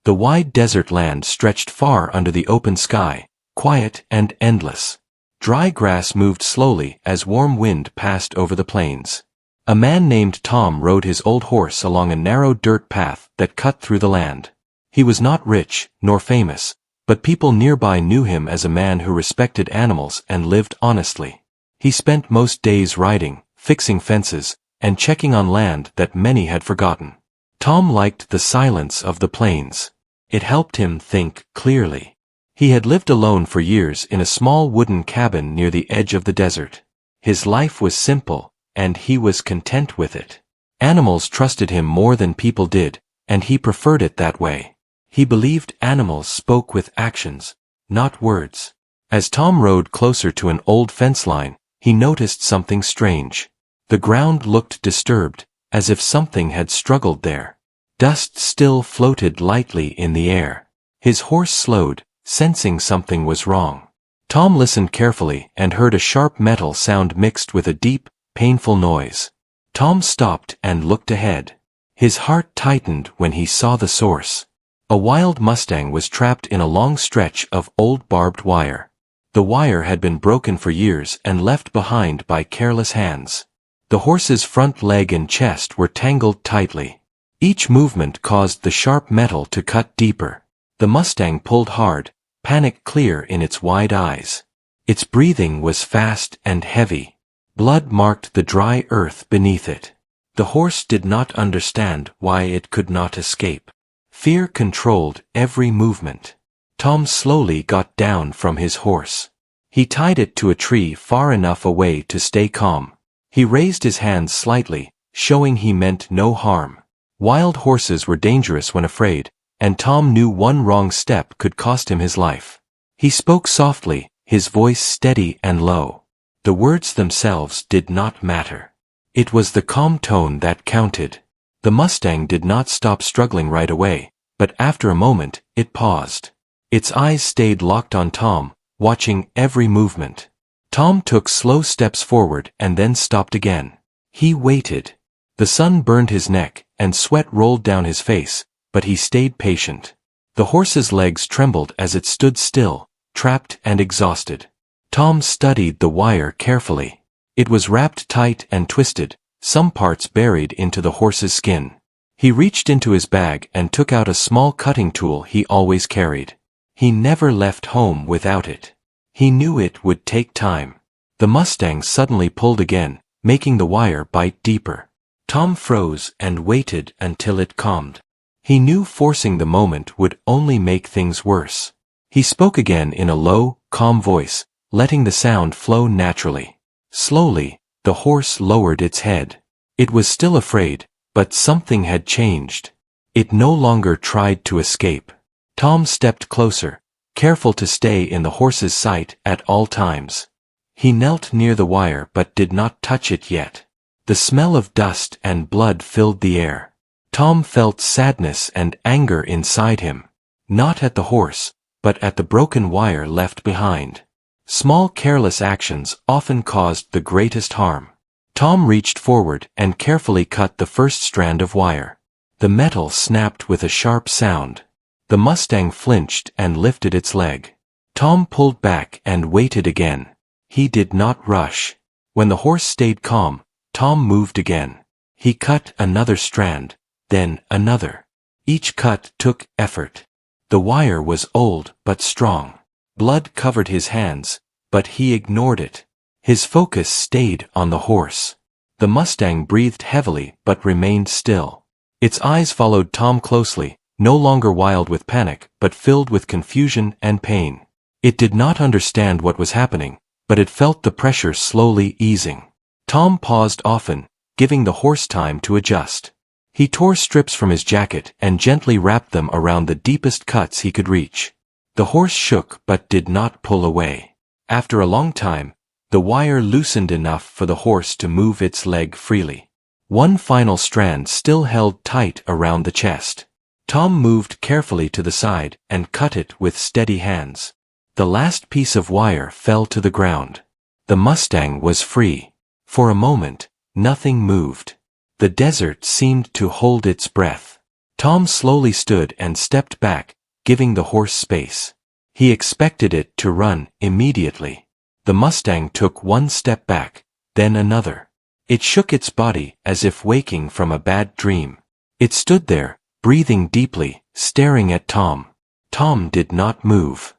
The wide desert land stretched far under the open sky, quiet and endless. Dry grass moved slowly as warm wind passed over the plains. A man named Tom rode his old horse along a narrow dirt path that cut through the land. He was not rich, nor famous, but people nearby knew him as a man who respected animals and lived honestly. He spent most days riding, fixing fences, and checking on land that many had forgotten. Tom liked the silence of the plains. It helped him think clearly. He had lived alone for years in a small wooden cabin near the edge of the desert. His life was simple, and he was content with it. Animals trusted him more than people did, and he preferred it that way. He believed animals spoke with actions, not words. As Tom rode closer to an old fence line, he noticed something strange. The ground looked disturbed, as if something had struggled there. Dust still floated lightly in the air. His horse slowed, sensing something was wrong. Tom listened carefully and heard a sharp metal sound mixed with a deep, painful noise. Tom stopped and looked ahead. His heart tightened when he saw the source. A wild Mustang was trapped in a long stretch of old barbed wire. The wire had been broken for years and left behind by careless hands. The horse's front leg and chest were tangled tightly. Each movement caused the sharp metal to cut deeper. The Mustang pulled hard, panic clear in its wide eyes. Its breathing was fast and heavy. Blood marked the dry earth beneath it. The horse did not understand why it could not escape. Fear controlled every movement. Tom slowly got down from his horse. He tied it to a tree far enough away to stay calm. He raised his hands slightly, showing he meant no harm. Wild horses were dangerous when afraid, and Tom knew one wrong step could cost him his life. He spoke softly, his voice steady and low. The words themselves did not matter. It was the calm tone that counted. The Mustang did not stop struggling right away, but after a moment, it paused. Its eyes stayed locked on Tom, watching every movement. Tom took slow steps forward and then stopped again. He waited. The sun burned his neck, and sweat rolled down his face, but he stayed patient. The horse's legs trembled as it stood still, trapped and exhausted. Tom studied the wire carefully. It was wrapped tight and twisted, some parts buried into the horse's skin. He reached into his bag and took out a small cutting tool he always carried. He never left home without it. He knew it would take time. The Mustang suddenly pulled again, making the wire bite deeper. Tom froze and waited until it calmed. He knew forcing the moment would only make things worse. He spoke again in a low, calm voice, letting the sound flow naturally. Slowly, the horse lowered its head. It was still afraid, but something had changed. It no longer tried to escape. Tom stepped closer, careful to stay in the horse's sight at all times. He knelt near the wire but did not touch it yet. The smell of dust and blood filled the air. Tom felt sadness and anger inside him. Not at the horse, but at the broken wire left behind. Small careless actions often caused the greatest harm. Tom reached forward and carefully cut the first strand of wire. The metal snapped with a sharp sound. The Mustang flinched and lifted its leg. Tom pulled back and waited again. He did not rush. When the horse stayed calm, Tom moved again. He cut another strand, then another. Each cut took effort. The wire was old but strong. Blood covered his hands, but he ignored it. His focus stayed on the horse. The Mustang breathed heavily but remained still. Its eyes followed Tom closely, no longer wild with panic but filled with confusion and pain. It did not understand what was happening, but it felt the pressure slowly easing. Tom paused often, giving the horse time to adjust. He tore strips from his jacket and gently wrapped them around the deepest cuts he could reach. The horse shook but did not pull away. After a long time, the wire loosened enough for the horse to move its leg freely. One final strand still held tight around the chest. Tom moved carefully to the side and cut it with steady hands. The last piece of wire fell to the ground. The Mustang was free. For a moment, nothing moved. The desert seemed to hold its breath. Tom slowly stood and stepped back, giving the horse space. He expected it to run immediately. The Mustang took one step back, then another. It shook its body as if waking from a bad dream. It stood there, breathing deeply, staring at Tom. Tom did not move.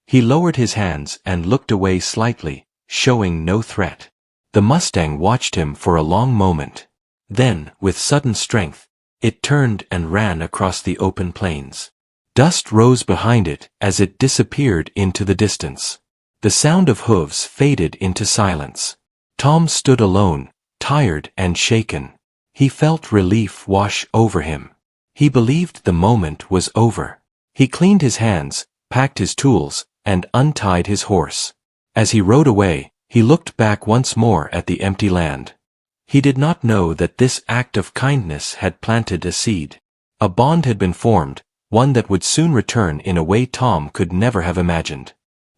He lowered his hands and looked away slightly, showing no threat. The Mustang watched him for a long moment. Then, with sudden strength, it turned and ran across the open plains. Dust rose behind it as it disappeared into the distance. The sound of hooves faded into silence. Tom stood alone, tired and shaken. He felt relief wash over him. He believed the moment was over. He cleaned his hands, packed his tools, and untied his horse. As he rode away, he looked back once more at the empty land. He did not know that this act of kindness had planted a seed. A bond had been formed, one that would soon return in a way Tom could never have imagined.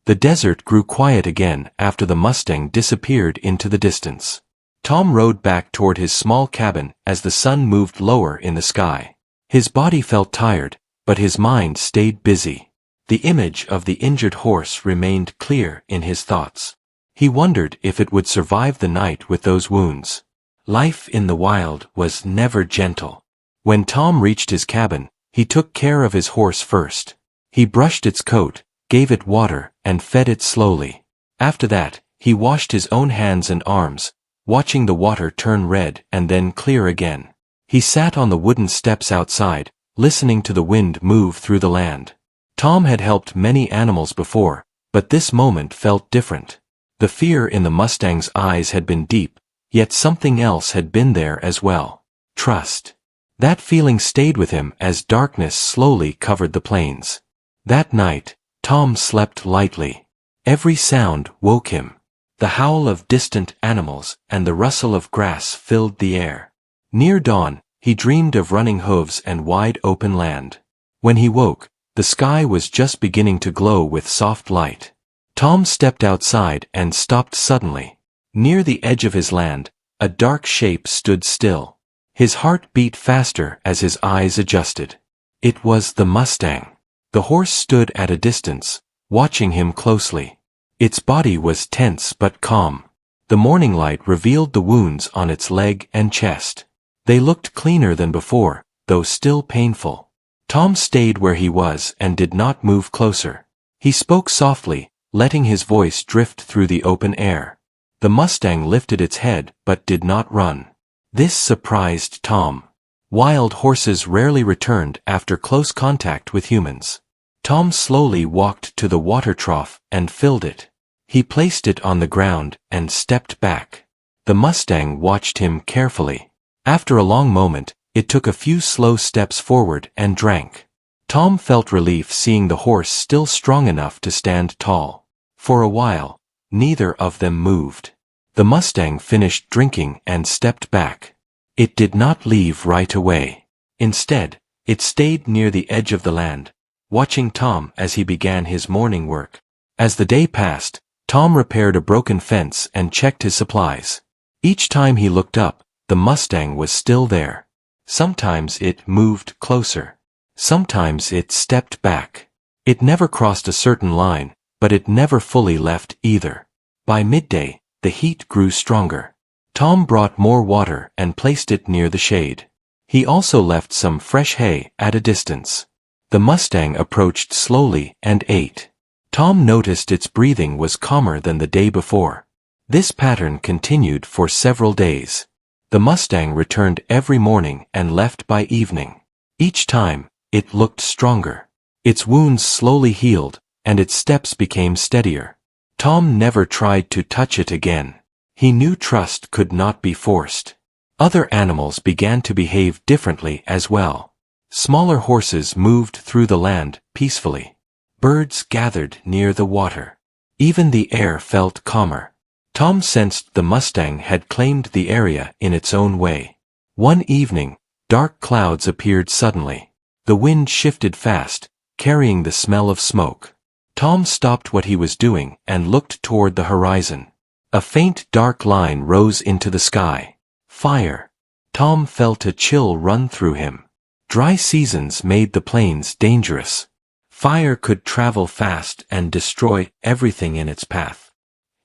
The desert grew quiet again after the Mustang disappeared into the distance. Tom rode back toward his small cabin as the sun moved lower in the sky. His body felt tired, but his mind stayed busy. The image of the injured horse remained clear in his thoughts. He wondered if it would survive the night with those wounds. Life in the wild was never gentle. When Tom reached his cabin, he took care of his horse first. He brushed its coat, gave it water, and fed it slowly. After that, he washed his own hands and arms, watching the water turn red and then clear again. He sat on the wooden steps outside, listening to the wind move through the land. Tom had helped many animals before, but this moment felt different. The fear in the Mustang's eyes had been deep, yet something else had been there as well. Trust. That feeling stayed with him as darkness slowly covered the plains. That night, Tom slept lightly. Every sound woke him. The howl of distant animals and the rustle of grass filled the air. Near dawn, he dreamed of running hooves and wide open land. When he woke, the sky was just beginning to glow with soft light. Tom stepped outside and stopped suddenly. Near the edge of his land, a dark shape stood still. His heart beat faster as his eyes adjusted. It was the Mustang. The horse stood at a distance, watching him closely. Its body was tense but calm. The morning light revealed the wounds on its leg and chest. They looked cleaner than before, though still painful. Tom stayed where he was and did not move closer. He spoke softly, letting his voice drift through the open air. The Mustang lifted its head but did not run. This surprised Tom. Wild horses rarely returned after close contact with humans. Tom slowly walked to the water trough and filled it. He placed it on the ground and stepped back. The Mustang watched him carefully. After a long moment, it took a few slow steps forward and drank. Tom felt relief seeing the horse still strong enough to stand tall. For a while, neither of them moved. The Mustang finished drinking and stepped back. It did not leave right away. Instead, it stayed near the edge of the land, watching Tom as he began his morning work. As the day passed, Tom repaired a broken fence and checked his supplies. Each time he looked up, the Mustang was still there. Sometimes it moved closer. Sometimes it stepped back. It never crossed a certain line, but it never fully left either. By midday, the heat grew stronger. Tom brought more water and placed it near the shade. He also left some fresh hay at a distance. The Mustang approached slowly and ate. Tom noticed its breathing was calmer than the day before. This pattern continued for several days. The Mustang returned every morning and left by evening. Each time, it looked stronger. Its wounds slowly healed, and its steps became steadier. Tom never tried to touch it again. He knew trust could not be forced. Other animals began to behave differently as well. Smaller horses moved through the land peacefully. Birds gathered near the water. Even the air felt calmer. Tom sensed the Mustang had claimed the area in its own way. One evening, dark clouds appeared suddenly. The wind shifted fast, carrying the smell of smoke. Tom stopped what he was doing and looked toward the horizon. A faint dark line rose into the sky. Fire. Tom felt a chill run through him. Dry seasons made the plains dangerous. Fire could travel fast and destroy everything in its path.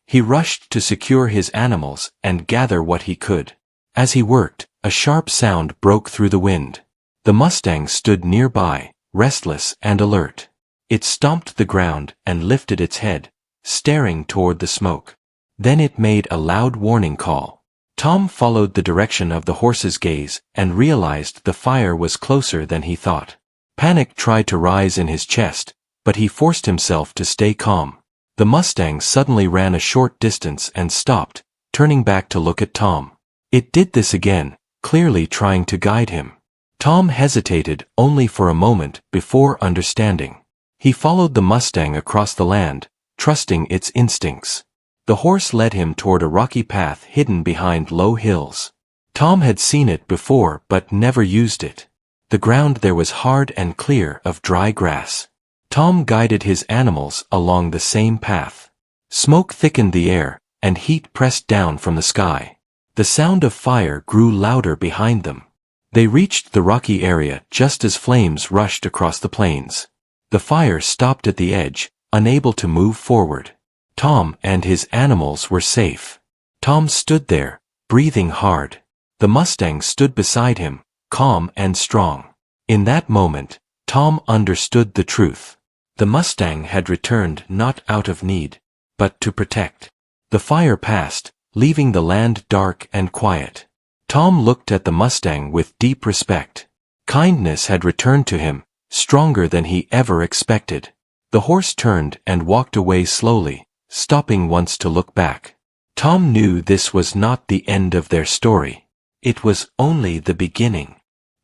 He rushed to secure his animals and gather what he could. As he worked, a sharp sound broke through the wind. The Mustang stood nearby, restless and alert. It stomped the ground and lifted its head, staring toward the smoke. Then it made a loud warning call. Tom followed the direction of the horse's gaze and realized the fire was closer than he thought. Panic tried to rise in his chest, but he forced himself to stay calm. The Mustang suddenly ran a short distance and stopped, turning back to look at Tom. It did this again, clearly trying to guide him. Tom hesitated only for a moment before understanding. He followed the Mustang across the land, trusting its instincts. The horse led him toward a rocky path hidden behind low hills. Tom had seen it before but never used it. The ground there was hard and clear of dry grass. Tom guided his animals along the same path. Smoke thickened the air, and heat pressed down from the sky. The sound of fire grew louder behind them. They reached the rocky area just as flames rushed across the plains. The fire stopped at the edge, unable to move forward. Tom and his animals were safe. Tom stood there, breathing hard. The Mustang stood beside him, calm and strong. In that moment, Tom understood the truth. The Mustang had returned not out of need, but to protect. The fire passed, leaving the land dark and quiet. Tom looked at the Mustang with deep respect. Kindness had returned to him, stronger than he ever expected. The horse turned and walked away slowly, stopping once to look back. Tom knew this was not the end of their story. It was only the beginning.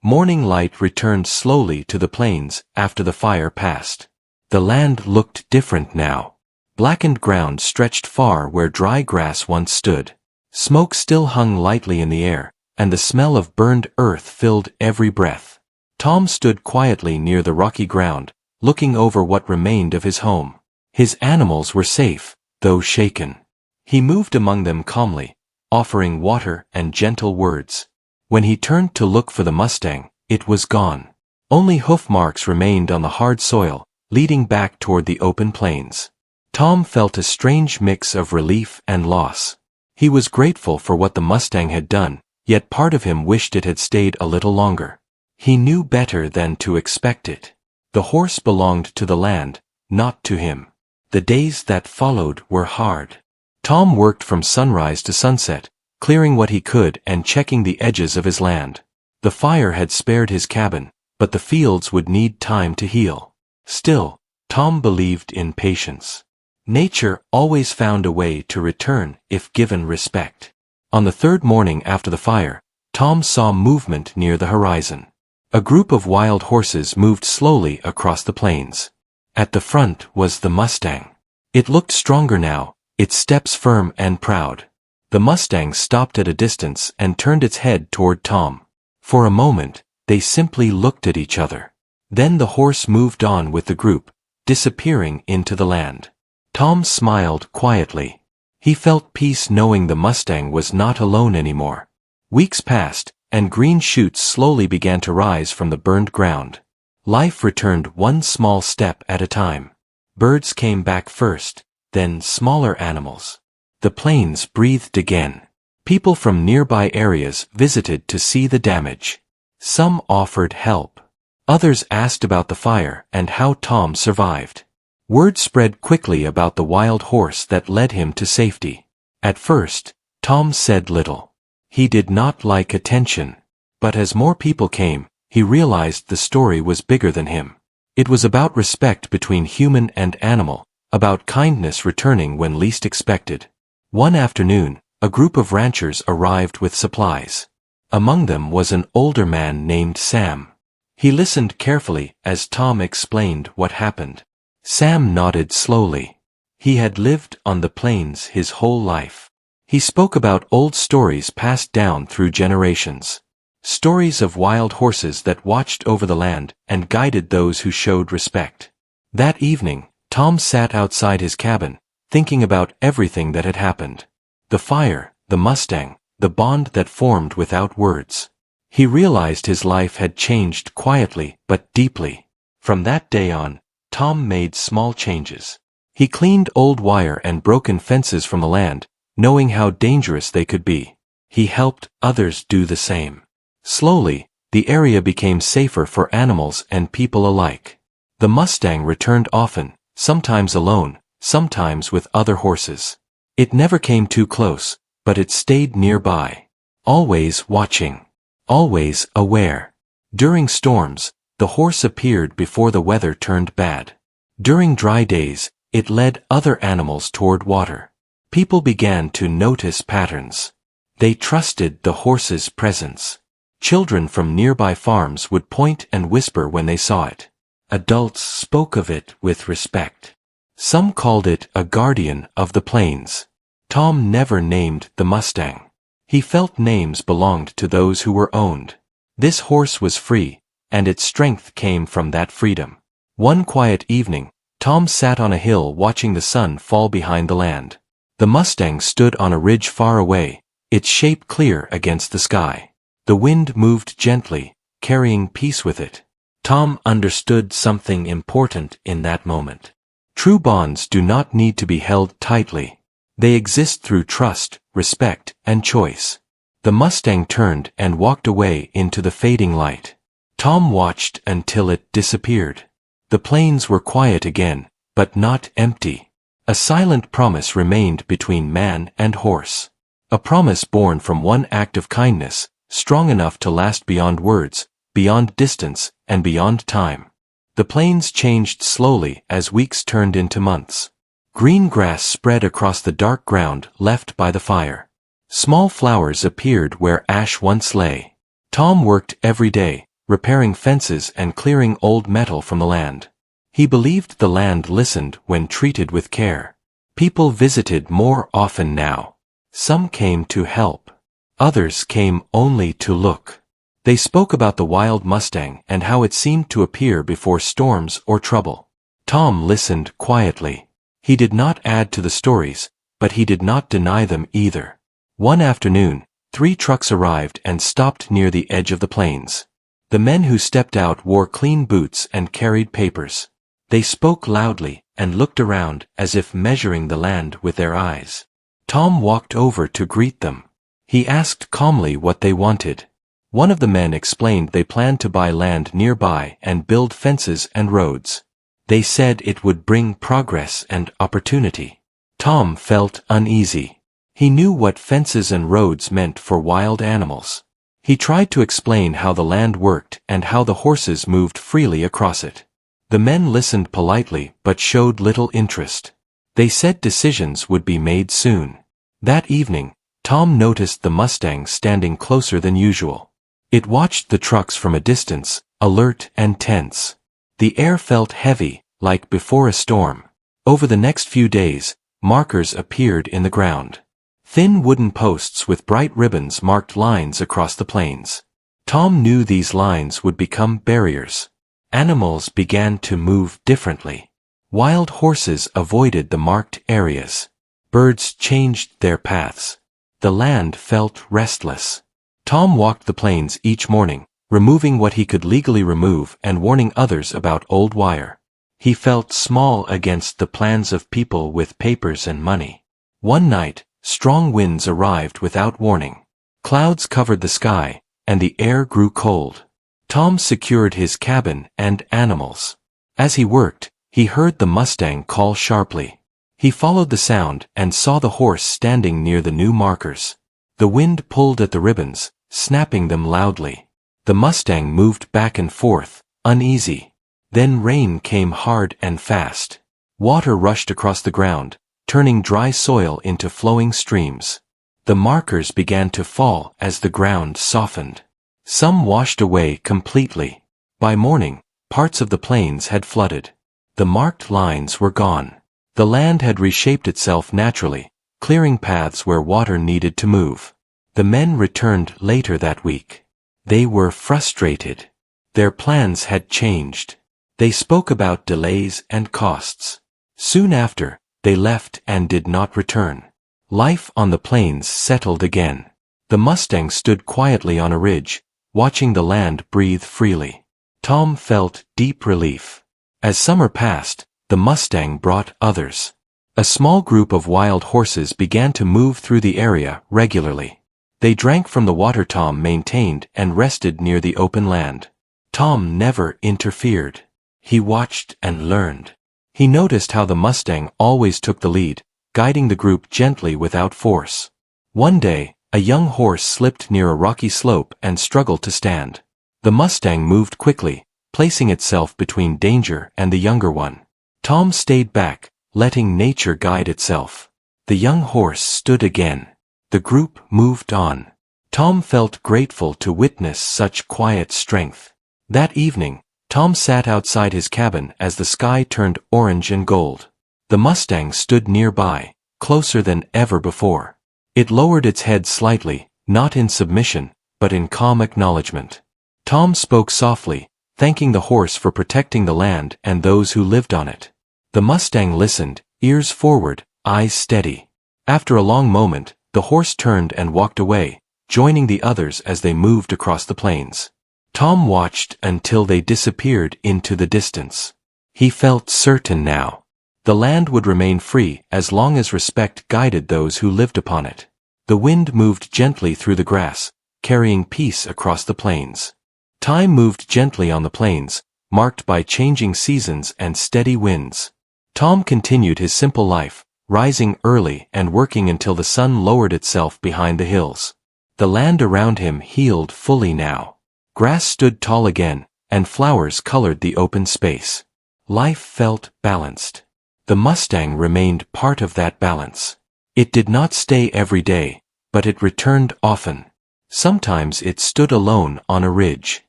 Morning light returned slowly to the plains after the fire passed. The land looked different now. Blackened ground stretched far where dry grass once stood. Smoke still hung lightly in the air, and the smell of burned earth filled every breath. Tom stood quietly near the rocky ground, looking over what remained of his home. His animals were safe, though shaken. He moved among them calmly, offering water and gentle words. When he turned to look for the Mustang, it was gone. Only hoof marks remained on the hard soil, leading back toward the open plains. Tom felt a strange mix of relief and loss. He was grateful for what the Mustang had done, yet part of him wished it had stayed a little longer. He knew better than to expect it. The horse belonged to the land, not to him. The days that followed were hard. Tom worked from sunrise to sunset, clearing what he could and checking the edges of his land. The fire had spared his cabin, but the fields would need time to heal. Still, Tom believed in patience. Nature always found a way to return if given respect. On the third morning after the fire, Tom saw movement near the horizon. A group of wild horses moved slowly across the plains. At the front was the Mustang. It looked stronger now, its steps firm and proud. The Mustang stopped at a distance and turned its head toward Tom. For a moment, they simply looked at each other. Then the horse moved on with the group, disappearing into the land. Tom smiled quietly. He felt peace knowing the Mustang was not alone anymore. Weeks passed, and green shoots slowly began to rise from the burned ground. Life returned one small step at a time. Birds came back first, then smaller animals. The plains breathed again. People from nearby areas visited to see the damage. Some offered help. Others asked about the fire and how Tom survived. Word spread quickly about the wild horse that led him to safety. At first, Tom said little. He did not like attention. But as more people came, he realized the story was bigger than him. It was about respect between human and animal, about kindness returning when least expected. One afternoon, a group of ranchers arrived with supplies. Among them was an older man named Sam. He listened carefully as Tom explained what happened. Sam nodded slowly. He had lived on the plains his whole life. He spoke about old stories passed down through generations. Stories of wild horses that watched over the land and guided those who showed respect. That evening, Tom sat outside his cabin, thinking about everything that had happened. The fire, the Mustang, the bond that formed without words. He realized his life had changed quietly but deeply. From that day on, Tom made small changes. He cleaned old wire and broken fences from the land, knowing how dangerous they could be. He helped others do the same. Slowly, the area became safer for animals and people alike. The Mustang returned often, sometimes alone, sometimes with other horses. It never came too close, but it stayed nearby. Always watching. Always aware. During storms, the horse appeared before the weather turned bad. During dry days, it led other animals toward water. People began to notice patterns. They trusted the horse's presence. Children from nearby farms would point and whisper when they saw it. Adults spoke of it with respect. Some called it a guardian of the plains. Tom never named the Mustang. He felt names belonged to those who were owned. This horse was free, and its strength came from that freedom. One quiet evening, Tom sat on a hill watching the sun fall behind the land. The Mustang stood on a ridge far away, its shape clear against the sky. The wind moved gently, carrying peace with it. Tom understood something important in that moment. True bonds do not need to be held tightly. They exist through trust, respect, and choice. The Mustang turned and walked away into the fading light. Tom watched until it disappeared. The plains were quiet again, but not empty. A silent promise remained between man and horse. A promise born from one act of kindness, strong enough to last beyond words, beyond distance, and beyond time. The plains changed slowly as weeks turned into months. Green grass spread across the dark ground left by the fire. Small flowers appeared where ash once lay. Tom worked every day, repairing fences and clearing old metal from the land. He believed the land listened when treated with care. People visited more often now. Some came to help. Others came only to look. They spoke about the wild Mustang and how it seemed to appear before storms or trouble. Tom listened quietly. He did not add to the stories, but he did not deny them either. One afternoon, 3 trucks arrived and stopped near the edge of the plains. The men who stepped out wore clean boots and carried papers. They spoke loudly and looked around as if measuring the land with their eyes. Tom walked over to greet them. He asked calmly what they wanted. One of the men explained they planned to buy land nearby and build fences and roads. They said it would bring progress and opportunity. Tom felt uneasy. He knew what fences and roads meant for wild animals. He tried to explain how the land worked and how the horses moved freely across it. The men listened politely but showed little interest. They said decisions would be made soon. That evening, Tom noticed the Mustang standing closer than usual. It watched the trucks from a distance, alert and tense. The air felt heavy, like before a storm. Over the next few days, markers appeared in the ground. Thin wooden posts with bright ribbons marked lines across the plains. Tom knew these lines would become barriers. Animals began to move differently. Wild horses avoided the marked areas. Birds changed their paths. The land felt restless. Tom walked the plains each morning, removing what he could legally remove and warning others about old wire. He felt small against the plans of people with papers and money. One night, strong winds arrived without warning. Clouds covered the sky, and the air grew cold. Tom secured his cabin and animals. As he worked, he heard the Mustang call sharply. He followed the sound and saw the horse standing near the new markers. The wind pulled at the ribbons, snapping them loudly. The Mustang moved back and forth, uneasy. Then rain came hard and fast. Water rushed across the ground, turning dry soil into flowing streams. The markers began to fall as the ground softened. Some washed away completely. By morning, parts of the plains had flooded. The marked lines were gone. The land had reshaped itself naturally, clearing paths where water needed to move. The men returned later that week. They were frustrated. Their plans had changed. They spoke about delays and costs. Soon after, they left and did not return. Life on the plains settled again. The Mustang stood quietly on a ridge, watching the land breathe freely. Tom felt deep relief. As summer passed, the Mustang brought others. A small group of wild horses began to move through the area regularly. They drank from the water Tom maintained and rested near the open land. Tom never interfered. He watched and learned. He noticed how the Mustang always took the lead, guiding the group gently without force. One day, a young horse slipped near a rocky slope and struggled to stand. The Mustang moved quickly, placing itself between danger and the younger one. Tom stayed back, letting nature guide itself. The young horse stood again. The group moved on. Tom felt grateful to witness such quiet strength. That evening, Tom sat outside his cabin as the sky turned orange and gold. The Mustang stood nearby, closer than ever before. It lowered its head slightly, not in submission, but in calm acknowledgement. Tom spoke softly, thanking the horse for protecting the land and those who lived on it. The Mustang listened, ears forward, eyes steady. After a long moment, the horse turned and walked away, joining the others as they moved across the plains. Tom watched until they disappeared into the distance. He felt certain now. The land would remain free as long as respect guided those who lived upon it. The wind moved gently through the grass, carrying peace across the plains. Time moved gently on the plains, marked by changing seasons and steady winds. Tom continued his simple life, rising early and working until the sun lowered itself behind the hills. The land around him healed fully now. Grass stood tall again, and flowers colored the open space. Life felt balanced. The Mustang remained part of that balance. It did not stay every day, but it returned often. Sometimes it stood alone on a ridge.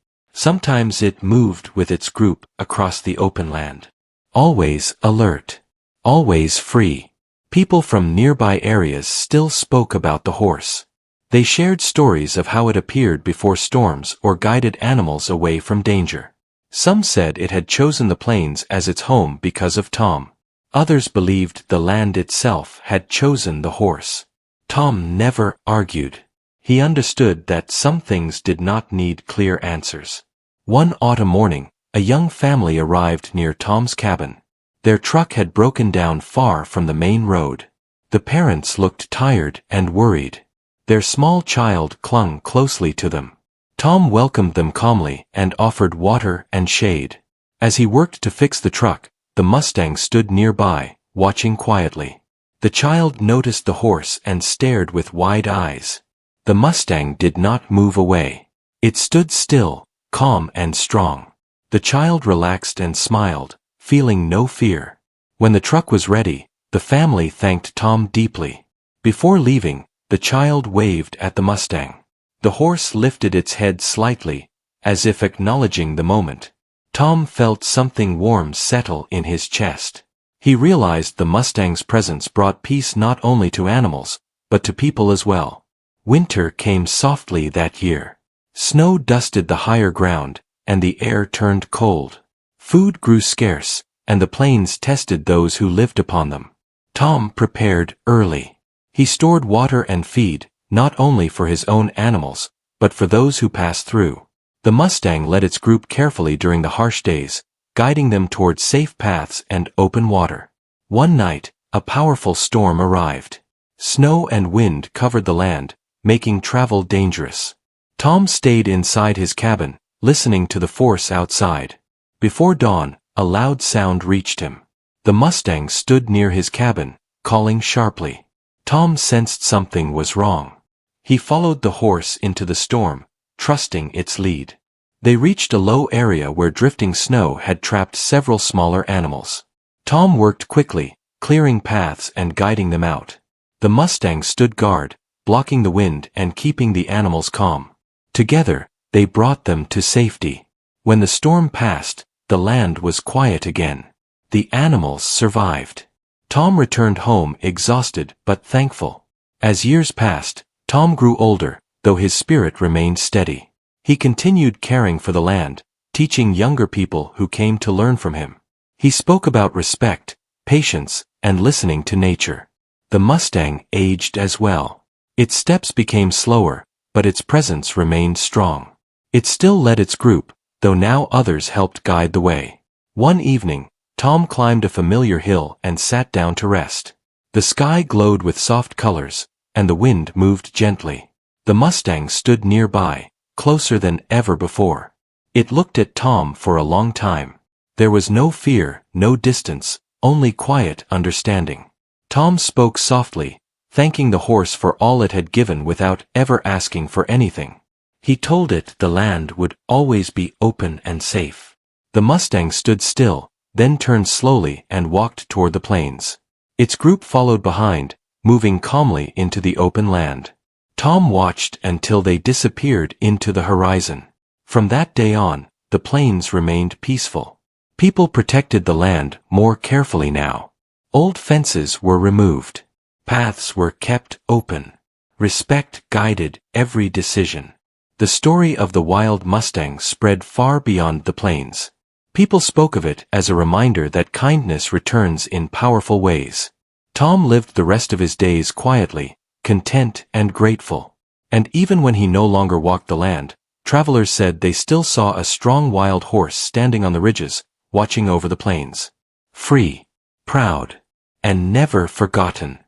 Sometimes it moved with its group across the open land. Always alert. Always free. People from nearby areas still spoke about the horse. They shared stories of how it appeared before storms or guided animals away from danger. Some said it had chosen the plains as its home because of Tom. Others believed the land itself had chosen the horse. Tom never argued. He understood that some things did not need clear answers. One autumn morning, a young family arrived near Tom's cabin. Their truck had broken down far from the main road. The parents looked tired and worried. Their small child clung closely to them. Tom welcomed them calmly and offered water and shade. As he worked to fix the truck, the Mustang stood nearby, watching quietly. The child noticed the horse and stared with wide eyes. The Mustang did not move away. It stood still, calm and strong. The child relaxed and smiled, feeling no fear. When the truck was ready, the family thanked Tom deeply. Before leaving, the child waved at the Mustang. The horse lifted its head slightly, as if acknowledging the moment. Tom felt something warm settle in his chest. He realized the Mustang's presence brought peace not only to animals, but to people as well. Winter came softly that year. Snow dusted the higher ground, and the air turned cold. Food grew scarce, and the plains tested those who lived upon them. Tom prepared early. He stored water and feed, not only for his own animals, but for those who passed through. The Mustang led its group carefully during the harsh days, guiding them toward safe paths and open water. One night, a powerful storm arrived. Snow and wind covered the land, making travel dangerous. Tom stayed inside his cabin, listening to the force outside. Before dawn, a loud sound reached him. The Mustang stood near his cabin, calling sharply. Tom sensed something was wrong. He followed the horse into the storm, trusting its lead. They reached a low area where drifting snow had trapped several smaller animals. Tom worked quickly, clearing paths and guiding them out. The Mustang stood guard, blocking the wind and keeping the animals calm. Together, they brought them to safety. When the storm passed, the land was quiet again. The animals survived. Tom returned home exhausted but thankful. As years passed, Tom grew older, though his spirit remained steady. He continued caring for the land, teaching younger people who came to learn from him. He spoke about respect, patience, and listening to nature. The Mustang aged as well. Its steps became slower, but its presence remained strong. It still led its group, though now others helped guide the way. One evening, Tom climbed a familiar hill and sat down to rest. The sky glowed with soft colors, and the wind moved gently. The Mustang stood nearby, closer than ever before. It looked at Tom for a long time. There was no fear, no distance, only quiet understanding. Tom spoke softly, thanking the horse for all it had given without ever asking for anything. He told it the land would always be open and safe. The Mustang stood still, then turned slowly and walked toward the plains. Its group followed behind, moving calmly into the open land. Tom watched until they disappeared into the horizon. From that day on, the plains remained peaceful. People protected the land more carefully now. Old fences were removed. Paths were kept open. Respect guided every decision. The story of the wild Mustang spread far beyond the plains. People spoke of it as a reminder that kindness returns in powerful ways. Tom lived the rest of his days quietly, content and grateful. And even when he no longer walked the land, travelers said they still saw a strong wild horse standing on the ridges, watching over the plains. Free, proud, and never forgotten.